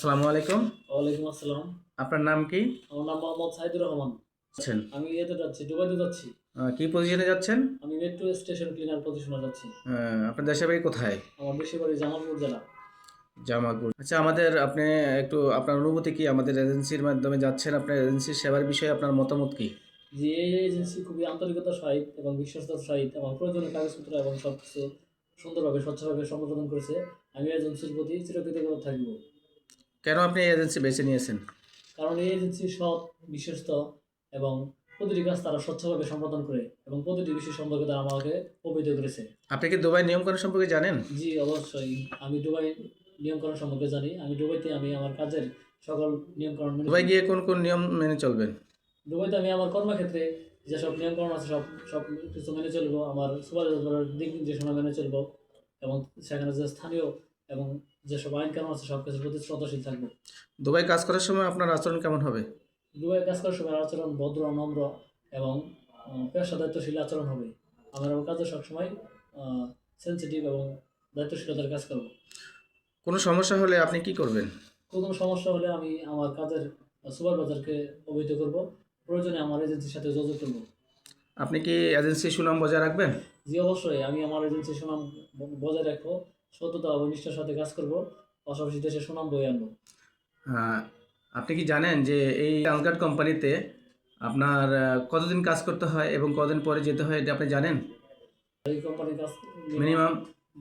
আসসালামু আলাইকুম। ওয়ালাইকুম আসসালাম। আপনার নাম কি? আমার নাম মোহাম্মদ সাইদুর রহমান। আছেন? আমি ইয়েতে যাচ্ছি, দুবাইতে যাচ্ছি। কি পজিশনে যাচ্ছেন? আমি মেট্রো স্টেশন ক্লিনার পজিশনে যাচ্ছি। আপনার দেশের বাড়ি কোথায়? আমার দেশের বাড়ি জামালপুর জেলা। জামালপুর। আচ্ছা, আপনি একটু আপনার অনুভূতি কি? আমাদের এজেন্সির মাধ্যমে যাচ্ছেন, আপনার এজেন্সির সেবার বিষয়ে আপনার মতামত কি? যে এই এজেন্সি খুবই আন্তরিকতার সহিত এবং বিশ্বস্ততার সহিত এবং প্রয়োজনীয় কাগজপত্র এবং সবকিছু সুন্দরভাবে স্বচ্ছভাবে সম্পাদন করেছে। আমি এজেন্সির প্রতি চিরকৃতজ্ঞ থাকব। কেন আপনি এই এজেন্সি বেছে নিয়েছেন? কারণ এই এজেন্সি সৎ, বিশ্বস্ত এবং প্রতিটি কাজ তারা স্বচ্ছভাবে সম্পাদন করে এবং প্রতিটি বিষয় সম্পর্কে তারা আমাকে অবহিত করেছে। আপনি কি দুবাই নিয়মকানুন সম্পর্কে জানেন? জি, অবশ্যই। আমি দুবাই নিয়মকানুন সম্পর্কে জানি। দুবাইতে আমার কাজের সকল নিয়মকানুন মেনে দুবাই চলি। গিয়ে কোন কোন নিয়ম মেনে চলবেন? দুবাইতে আমি আমার কর্মক্ষেত্রে যেসব নিয়মকানুন আছে সব সব কিছু মেনে চলবো। আমার সুপারভাইজারের দিক নির্দেশনা মেনে চলবো এবং সেখানে যে স্থানীয় এবং যেসব আইন কানুন আছে সব কিছুর প্রতি শ্রদ্ধাশীল থাকবো। দুবাই কাজ করার সময় আপনার আচরণ কেমন হবে? দুবাইয়ে কাজ করার সময় আচরণ ভদ্র, নম্র এবং পেশাদারিত্বশীল আচরণ হবে। আমার কাজে সবসময় সেনসিটিভ এবং দায়িত্বশীলতার কাজ করব। কোনো সমস্যা হলে আপনি কি করবেন? কোনো সমস্যা হলে আমি আমার কাজের সুপারভাইজারকে অবহিত করব। প্রয়োজনে আমার এজেন্সির সাথে যোগাযোগ করব। আপনি কি এজেন্সির সুনাম বজায় রাখবেন? জি, অবশ্যই আমি আমার এজেন্সির সুনাম বজায় রাখবো, সততা এবং নিষ্ঠার সাথে কাজ করব, পাশাপাশি দেশের সুনাম বয়ে আনবো। আহ, আপনি কি জানেন যে এই ট্রান্সগার্ড কোম্পানিতে আপনার কতদিন কাজ করতে হয় এবং কতদিন পরে যেতে হয়, এটা আপনি জানেন? এই কোম্পানির কাজ মিনিমাম মিনিমাম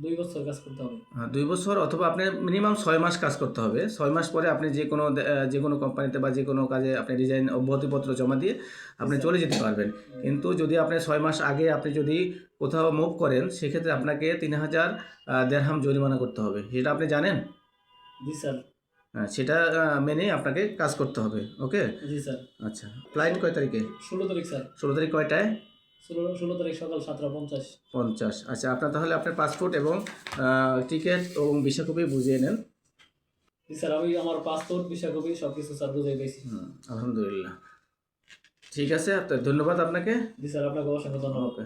2 বছর কাজ করতে হবে। 2 বছর, অথবা আপনি মিনিমাম 6 মাস কাজ করতে হবে। 6 মাস পরে আপনি যে কোনো কোম্পানিতে বা যে কোনো কাজে আপনি রিজাইন অব্যাহতিপত্র জমা দিয়ে আপনি চলে যেতে পারবেন। কিন্তু যদি আপনি 6 মাস আগে আপনি যদি কোথাও মুভ করেন, সেক্ষেত্রে আপনাকে 3000 দেরহাম জরিমানা করতে হবে। সেটা আপনি জানেন? জি স্যার। সেটা মেনে আপনাকে কাজ করতে হবে। ওকে। জি স্যার। আচ্ছা, ফ্লাইট কয় তারিখে? 16 তারিখ স্যার। 16 তারিখ কয়টায়? 16 তারিখ সকাল 7টা 50। 50। আচ্ছা, আপনার পাসপোর্ট এবং টিকিট এবং ভিসা কপি বুঝিয়ে নেন। জি স্যার, আমি আমার পাসপোর্ট, ভিসা কপি সব কিছু স্যার বুঝিয়ে পেয়েছি। আলহামদুলিল্লাহ। ঠিক আছে, ধন্যবাদ আপনাকে। জি স্যার, আপনাকে অসংখ্য ধন্যবাদ। ওকে।